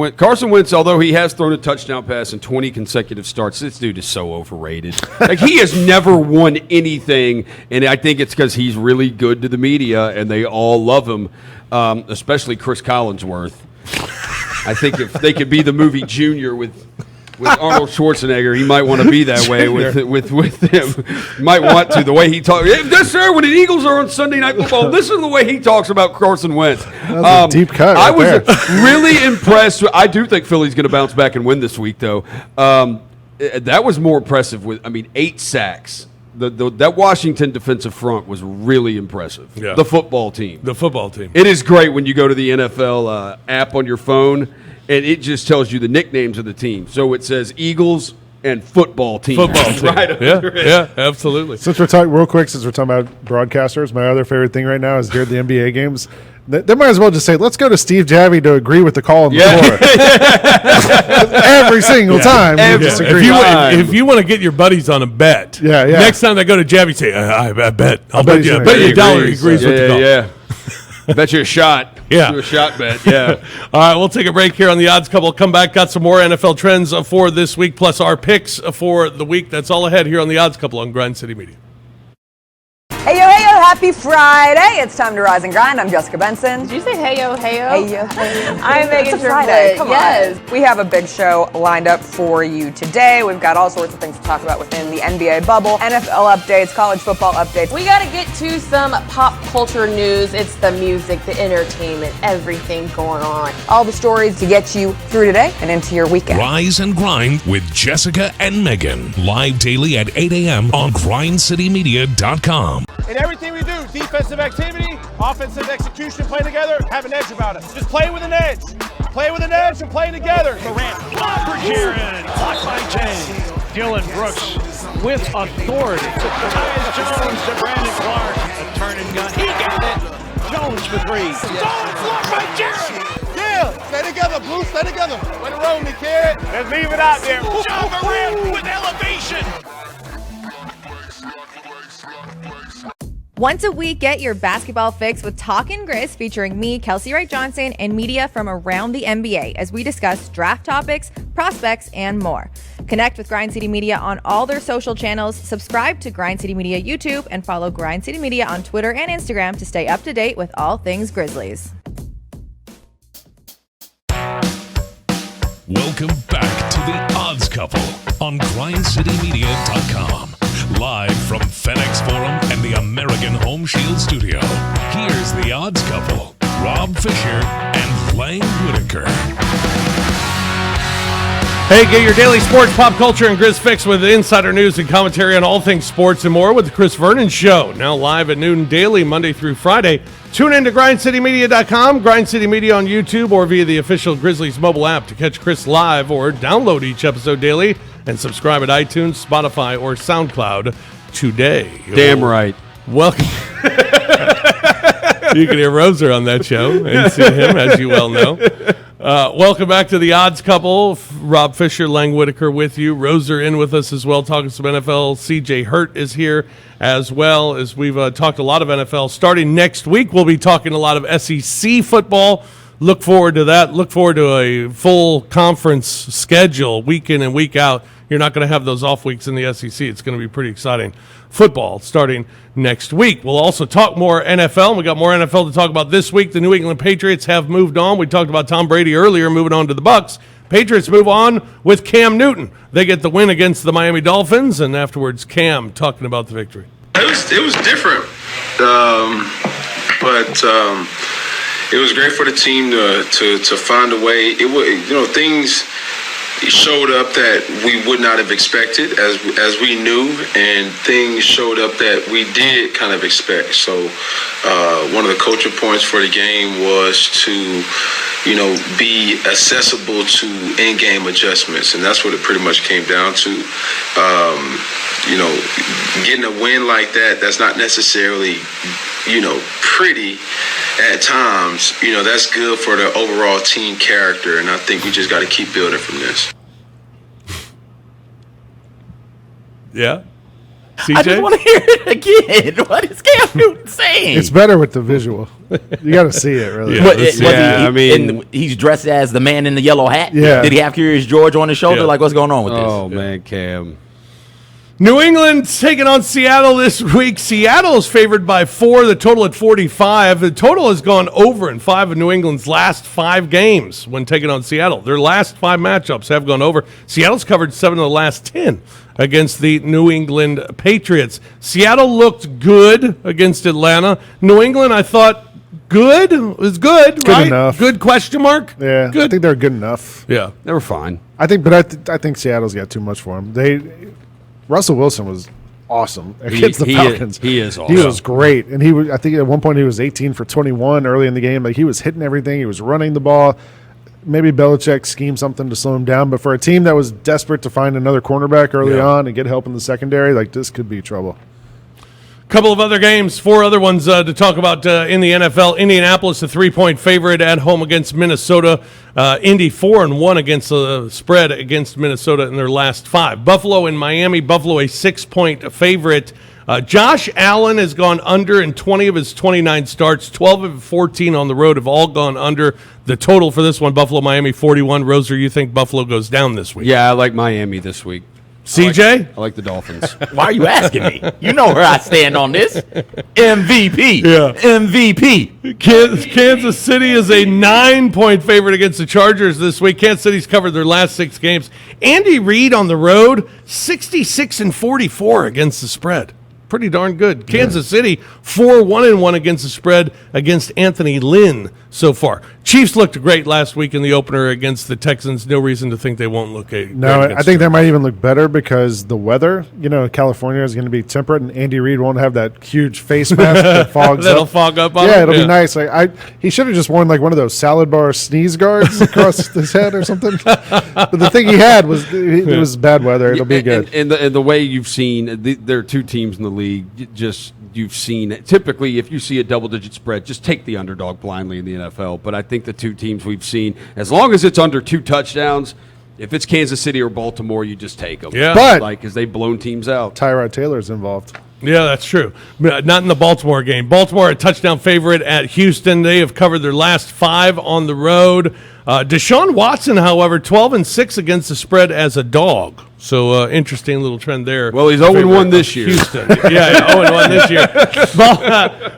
Speaker 4: Wentz, although he has thrown a touchdown pass in 20 consecutive starts, this dude is so overrated. He has never won anything, and I think it's because he's really good to the media, and they all love him, especially Chris Collinsworth. I think if they could be the movie Junior with Arnold Schwarzenegger, he might want to be that way with him. Might want to, the way he talks. Yes, sir, when the Eagles are on Sunday Night Football, this is the way he talks about Carson Wentz.
Speaker 3: That's a deep cut
Speaker 4: I was really impressed. I do think Philly's going to bounce back and win this week, though. That was more impressive 8 sacks. That Washington defensive front was really impressive.
Speaker 2: Yeah.
Speaker 4: The football team.
Speaker 2: It
Speaker 4: is great when you go to the NFL app on your phone, and it just tells you the nicknames of the team. So it says Eagles and football team. Right under it.
Speaker 2: Yeah, absolutely.
Speaker 3: Since we're talking about broadcasters, my other favorite thing right now is during the NBA games, they might as well just say, let's go to Steve Javie to agree with the call on the floor. Every single time.
Speaker 2: If you want to get your buddies on a bet, next time they go to Javie, say, I bet. I'll bet you $1 he agrees with the call.
Speaker 4: Yeah. Bet you a shot.
Speaker 2: Yeah.
Speaker 4: Do a shot bet. Yeah.
Speaker 2: All right, we'll take a break here on the Odds Couple. Come back, got some more NFL trends for this week, plus our picks for the week. That's all ahead here on the Odds Couple on Grind City Media.
Speaker 15: Hey yo, happy Friday. It's time to rise and grind. I'm Jessica Benson.
Speaker 11: Did you say hey yo?
Speaker 15: Hey yo. I'm Megan
Speaker 11: It's a Friday. Come on.
Speaker 15: We have a big show lined up for you today. We've got all sorts of things to talk about within the NBA bubble, NFL updates, college football updates.
Speaker 11: We got to get to some pop culture news. It's the music, the entertainment, everything going on.
Speaker 15: All the stories to get you through today and into your weekend.
Speaker 1: Rise and Grind with Jessica and Megan. Live daily at 8 a.m. on grindcitymedia.com.
Speaker 16: In everything we do, defensive activity, offensive execution, play together, have an edge about us. Just play with an edge. Play with an edge and play together. Durant, for Kieran, blocked by James. Dylan Brooks with authority. Tyus Jones to Brandon Clark. A turn and gun. He got it. Jones for 3. Jones blocked by Jared. Yeah, stay together, Blue. Stay together. Way to roll me, kid. Let's leave it out there. Ja Morant with elevation.
Speaker 17: Once a week, get your basketball fix with Talkin' Grizz featuring me, Kelsey Wright Johnson, and media from around the NBA as we discuss draft topics, prospects, and more. Connect with Grind City Media on all their social channels, subscribe to Grind City Media YouTube, and follow Grind City Media on Twitter and Instagram to stay up to date with all things Grizzlies.
Speaker 1: Welcome back to the Odds Couple on grindcitymedia.com. Live from FedEx Forum and the American Home Shield Studio. Here's the Odds Couple, Rob Fisher and Lang Whitaker.
Speaker 2: Hey, get your daily sports, pop culture, and Grizz fix with insider news and commentary on all things sports and more with the Chris Vernon Show. Now live at noon daily, Monday through Friday. Tune in to grindcitymedia.com, Grind City Media on YouTube, or via the official Grizzlies mobile app to catch Chris live, or download each episode daily and subscribe at iTunes, Spotify, or SoundCloud today.
Speaker 4: Damn right.
Speaker 2: Welcome. You can hear Roser on that show and see him, as you well know. Welcome back to the Odds Couple. Rob Fisher, Lang Whitaker with you. Roser in with us as well, talking some NFL. CJ Hurt is here as well, as we've talked a lot of NFL. Starting next week, we'll be talking a lot of SEC football. Look forward to that. Look forward to a full conference schedule, week in and week out. You're not going to have those off weeks in the SEC. It's going to be pretty exciting football starting next week. We'll also talk more NFL. We got more NFL to talk about this week. The New England Patriots have moved on. We talked about Tom Brady earlier, moving on to the Bucs. Patriots move on with Cam Newton. They get the win against the Miami Dolphins, and afterwards, Cam talking about the victory.
Speaker 18: It was different, but it was great for the team to find a way. Things showed up that we would not have expected, as we knew, and things showed up that we did kind of expect. So one of the coaching points for the game was to be accessible to in-game adjustments, and that's what it pretty much came down to. Getting a win like that's not necessarily pretty at times. That's good for the overall team character, and I think we just got to keep building from this.
Speaker 2: Yeah. CJ?
Speaker 5: I just want to hear it again. What is Cam Newton saying?
Speaker 3: It's better with the visual. You got to see it, really.
Speaker 5: He's dressed as the man in the yellow hat.
Speaker 3: Yeah.
Speaker 5: Did he have Curious George on his shoulder?
Speaker 2: Yeah.
Speaker 5: Like, what's going on with this?
Speaker 4: Oh, man, Cam.
Speaker 2: New England's taking on Seattle this week. Seattle is favored by 4, the total at 45. The total has gone over in 5 of New England's last 5 games when taking on Seattle. Their last 5 matchups have gone over. Seattle's covered 7 of the last 10 against the New England Patriots. Seattle looked good against Atlanta. New England, I thought, good. It was good, right?
Speaker 3: Good enough.
Speaker 2: Good question mark?
Speaker 3: Yeah,
Speaker 2: good.
Speaker 3: I think they're good enough.
Speaker 2: Yeah.
Speaker 4: They were fine.
Speaker 3: I think Seattle's got too much for them. Russell Wilson was awesome against the Falcons.
Speaker 4: He is awesome.
Speaker 3: He was great, and I think at one point he was 18 for 21 early in the game. Like, he was hitting everything. He was running the ball. Maybe Belichick schemed something to slow him down, but for a team that was desperate to find another cornerback early on and get help in the secondary, like, this could be trouble.
Speaker 2: Couple of other games, 4 other ones to talk about in the NFL. Indianapolis, a 3-point favorite at home against Minnesota. Indy 4-1 against the spread against Minnesota in their last 5. Buffalo and Miami. Buffalo a 6-point favorite. Josh Allen has gone under in 20 of his 29 starts. 12 of 14 on the road have all gone under. The total for this one, Buffalo, Miami, 41. Roser, you think Buffalo goes down this week?
Speaker 4: Yeah, I like Miami this week.
Speaker 2: CJ?
Speaker 4: I like the Dolphins.
Speaker 5: Why are you asking me? You know where I stand on this. MVP.
Speaker 2: Yeah.
Speaker 5: MVP.
Speaker 2: Kansas City is a 9-point favorite against the Chargers this week. Kansas City's covered their last 6 games. Andy Reid on the road, 66-44 against the spread. Pretty darn good. Kansas City, 4-1-1 against the spread against Anthony Lynn so far. Chiefs looked great last week in the opener against the Texans. No reason to think they won't look great.
Speaker 3: No, I think they might even look better because the weather, California is going to be temperate, and Andy Reid won't have that huge face mask that fogs
Speaker 2: That'll
Speaker 3: up.
Speaker 2: fog up on
Speaker 3: Yeah,
Speaker 2: him?
Speaker 3: it'll be nice. He should have just worn like one of those salad bar sneeze guards across his head or something. But the thing he had was it was bad weather. It'll be good.
Speaker 4: And the way you've seen, there are 2 teams in the league. You've seen it. Typically, if you see a double-digit spread, just take the underdog blindly in the NFL. But I think the 2 teams we've seen, as long as it's under 2 touchdowns, if it's Kansas City or Baltimore, you just take them.
Speaker 2: Yeah.
Speaker 3: But
Speaker 4: because they've blown teams out.
Speaker 3: Tyrod Taylor's involved.
Speaker 2: Yeah, that's true. But not in the Baltimore game. Baltimore, a touchdown favorite at Houston. They have covered their last 5 on the road. Deshaun Watson, however, 12-6 against the spread as a dog. So interesting little trend there.
Speaker 4: Well, he's 0-1 this year.
Speaker 2: Houston. yeah, 0-1 this year.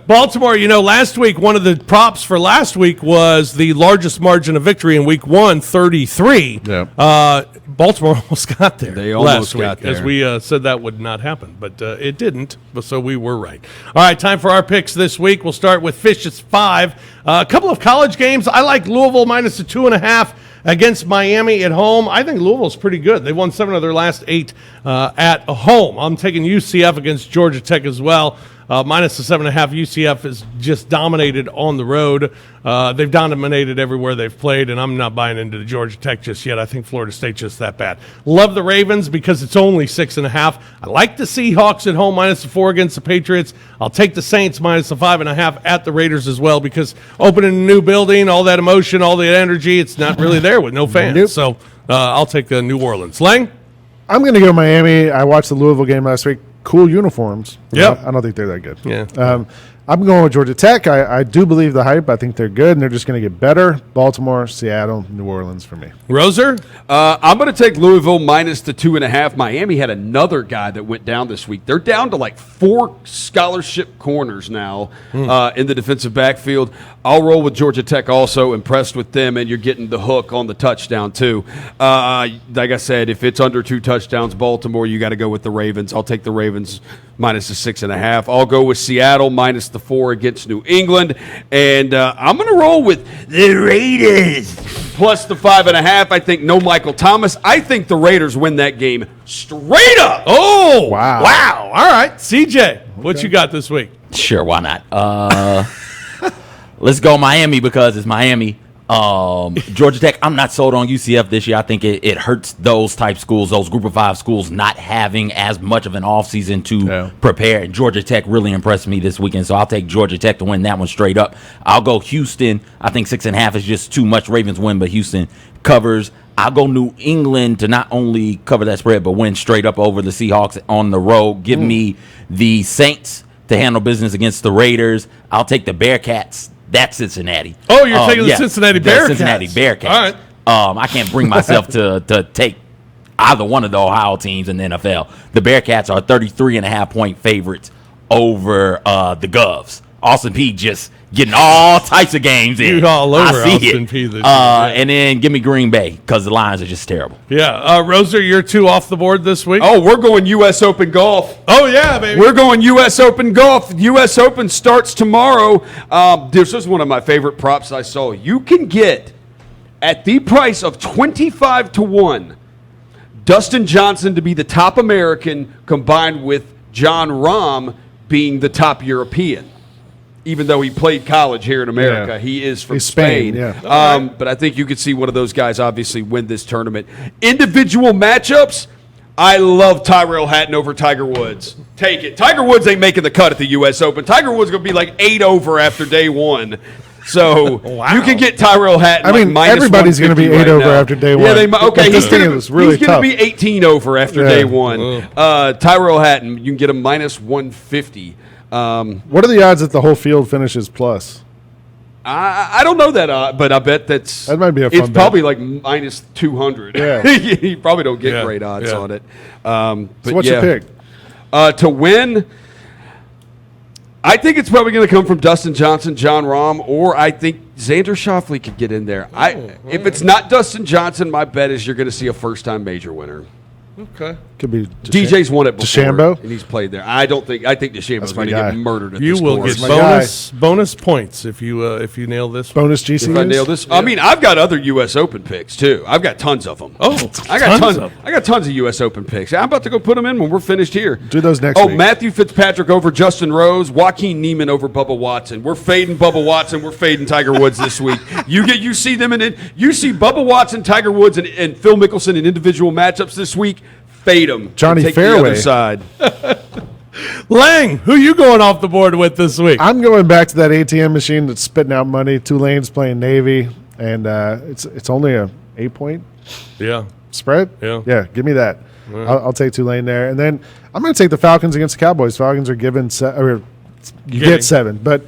Speaker 2: Baltimore, last week, one of the props for last week was the largest margin of victory in week 1, 33.
Speaker 3: Yeah.
Speaker 2: Baltimore almost got there.
Speaker 4: They almost
Speaker 2: got
Speaker 4: there.
Speaker 2: as we said that would not happen, but it didn't. So we were right. All right, time for our picks this week. We'll start with Fish's 5. A couple of college games. I like Louisville minus the 2.5 against Miami at home. I think Louisville's pretty good. They won 7 of their last 8 at home. I'm taking UCF against Georgia Tech as well. Minus the 7.5. UCF is just dominated on the road. They've dominated everywhere they've played, and I'm not buying into the Georgia Tech just yet. I think Florida State's just that bad. Love the Ravens because it's only 6.5. I like the Seahawks at home minus the 4 against the Patriots. I'll take the Saints minus the 5.5 at the Raiders as well because opening a new building, all that emotion, all the energy, it's not really there with no fans.
Speaker 3: Nope.
Speaker 2: So I'll take New Orleans. Lang?
Speaker 3: I'm going to go Miami. I watched the Louisville game last week. Cool uniforms.
Speaker 2: Yep.
Speaker 3: I don't think they're that good.
Speaker 2: Yeah.
Speaker 3: I'm going with Georgia Tech. I do believe the hype. I think they're good, and they're just going to get better. Baltimore, Seattle, New Orleans for me.
Speaker 2: Roser?
Speaker 4: I'm going to take Louisville minus the 2.5. Miami had another guy that went down this week. They're down to like 4 scholarship corners now in the defensive backfield. I'll roll with Georgia Tech also. Impressed with them, and you're getting the hook on the touchdown too. Like I said, if it's under 2 touchdowns, Baltimore, you got to go with the Ravens. I'll take the Ravens minus the 6.5. I'll go with Seattle minus the 4 against New England, and I'm going to roll with the Raiders plus the 5.5. I think no Michael Thomas. I think the Raiders win that game straight up.
Speaker 2: Oh, wow. All right, CJ, what you got this week?
Speaker 5: Sure, why not? Let's go Miami because it's Miami. Georgia Tech, I'm not sold on UCF this year. I think it hurts those type schools, those group of 5 schools, not having as much of an offseason to prepare. Georgia Tech really impressed me this weekend, so I'll take Georgia Tech to win that one straight up. I'll go Houston. I think 6.5 is just too much. Ravens win, but Houston covers. I'll go New England to not only cover that spread, but win straight up over the Seahawks on the road. Give me the Saints to handle business against the Raiders. I'll take the Bearcats. That's Cincinnati.
Speaker 2: Oh, you're taking the Cincinnati Bearcats.
Speaker 5: Cincinnati Bearcats.
Speaker 2: All right.
Speaker 5: I can't bring myself to take either one of the Ohio teams in the NFL. The Bearcats are 33.5-point favorites over the Govs. Austin Peay just getting all types of games in.
Speaker 2: You all over
Speaker 5: I see
Speaker 2: Austin
Speaker 5: it.
Speaker 2: Peay this year.
Speaker 5: And then give me Green Bay because the Lions are just terrible.
Speaker 2: Yeah. Roser, you're 2 off the board this week?
Speaker 4: Oh, we're going U.S. Open golf.
Speaker 2: Oh, yeah, baby.
Speaker 4: We're going U.S. Open golf. U.S. Open starts tomorrow. This is one of my favorite props I saw. You can get, at the price of 25-1, Dustin Johnson to be the top American combined with John Rahm being the top European. Even though he played college here in America, he is from Spain. But I think you could see one of those guys obviously win this tournament. Individual matchups, I love Tyrell Hatton over Tiger Woods. Take it. Tiger Woods ain't making the cut at the U.S. Open. Tiger Woods going to be like 8 over after day 1. So you can get Tyrell Hatton.
Speaker 3: I mean, everybody's going to be 8 over after day 1.
Speaker 4: Yeah,
Speaker 3: he's going
Speaker 4: to be 18 over after day 1. Tyrell Hatton, you can get him minus 150.
Speaker 3: What are the odds that the whole field finishes plus?
Speaker 4: I don't know that, but I bet that
Speaker 3: might be a fun
Speaker 4: it's
Speaker 3: bet.
Speaker 4: probably like minus 200.
Speaker 3: Yeah.
Speaker 4: You probably don't get great odds on it. But
Speaker 3: so what's your pick?
Speaker 4: To win, I think it's probably going to come from Dustin Johnson, John Rahm, or I think Xander Schauffele could get in there. If it's not Dustin Johnson, my bet is you're going to see a first-time major winner.
Speaker 2: Okay.
Speaker 3: Could be
Speaker 4: DJ's won it before,
Speaker 3: DeChambeau?
Speaker 4: and he's played there. I think DeChambeau's going to get murdered at
Speaker 2: You
Speaker 4: this
Speaker 2: will
Speaker 4: course.
Speaker 2: get bonus points if you nail this.
Speaker 3: Bonus GCs?
Speaker 4: If I nail this, I mean, I've got other U.S. Open picks too. I've got tons of them.
Speaker 2: Oh,
Speaker 4: I got tons of U.S. Open picks. I'm about to go put them in when we're finished here.
Speaker 3: Do those next week.
Speaker 4: Matthew Fitzpatrick over Justin Rose, Joaquin Neiman over Bubba Watson. We're fading Bubba Watson. We're fading Tiger Woods this week. You see them you see Bubba Watson, Tiger Woods, and Phil Mickelson in individual matchups this week. Fade them.
Speaker 3: Johnny
Speaker 4: take
Speaker 3: Fairway.
Speaker 4: the other side.
Speaker 2: Lang, who you going off the board with this week?
Speaker 3: I'm going back to that ATM machine that's spitting out money. Tulane's playing Navy, and it's only a 8-point spread. Yeah, give me that.
Speaker 2: Yeah.
Speaker 3: I'll take Tulane there, and then I'm going to take the Falcons against the Cowboys. Falcons are given get 7, but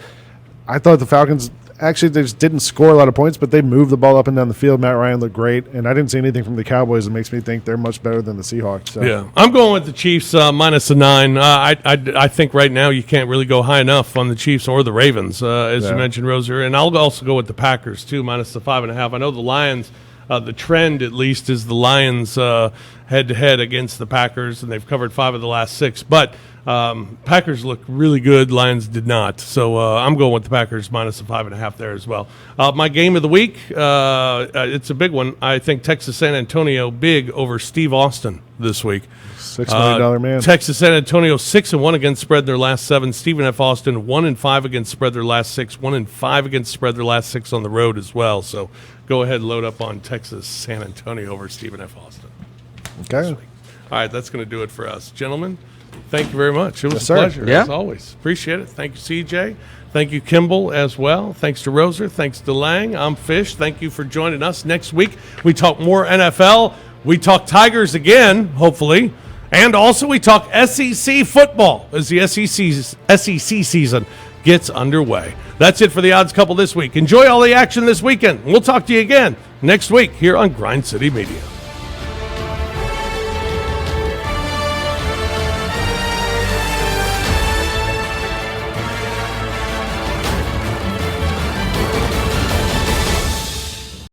Speaker 3: I thought the Falcons. Actually, they just didn't score a lot of points, but they moved the ball up and down the field. Matt Ryan looked great, and I didn't see anything from the Cowboys that makes me think they're much better than the Seahawks. So.
Speaker 2: Yeah, I'm going with the Chiefs minus the 9. I think right now you can't really go high enough on the Chiefs or the Ravens, as you mentioned, Roser. And I'll also go with the Packers, too, minus the 5.5. I know the Lions, the trend at least is the Lions head-to-head against the Packers, and they've covered 5 of the last 6. But Packers look really good. Lions did not. So I'm going with the Packers minus the 5.5 there as well. My game of the week, it's a big one. I think Texas San Antonio big over Steve Austin this week.
Speaker 3: $6 million man.
Speaker 2: Texas San Antonio 6-1 against spread in their last 7. Stephen F. Austin 1-5 against spread their last 6. 1-5 against spread their last 6 on the road as well. So go ahead and load up on Texas San Antonio over Stephen F. Austin.
Speaker 3: Okay.
Speaker 2: All right, that's going to do it for us, gentlemen. Thank you very much. It was
Speaker 3: Yes,
Speaker 2: a
Speaker 3: sir.
Speaker 2: pleasure
Speaker 4: Yeah.
Speaker 2: as always. Appreciate it. Thank you, CJ. Thank you, Kimball, as well. Thanks to Roser. Thanks to Lang. I'm Fish. Thank you for joining us. Next week we talk more NFL. We talk Tigers again, hopefully. And also we talk SEC football as the SEC season gets underway. That's it for the Odds Couple this week. Enjoy all the action this weekend. We'll talk to you again next week here on Grind City Media.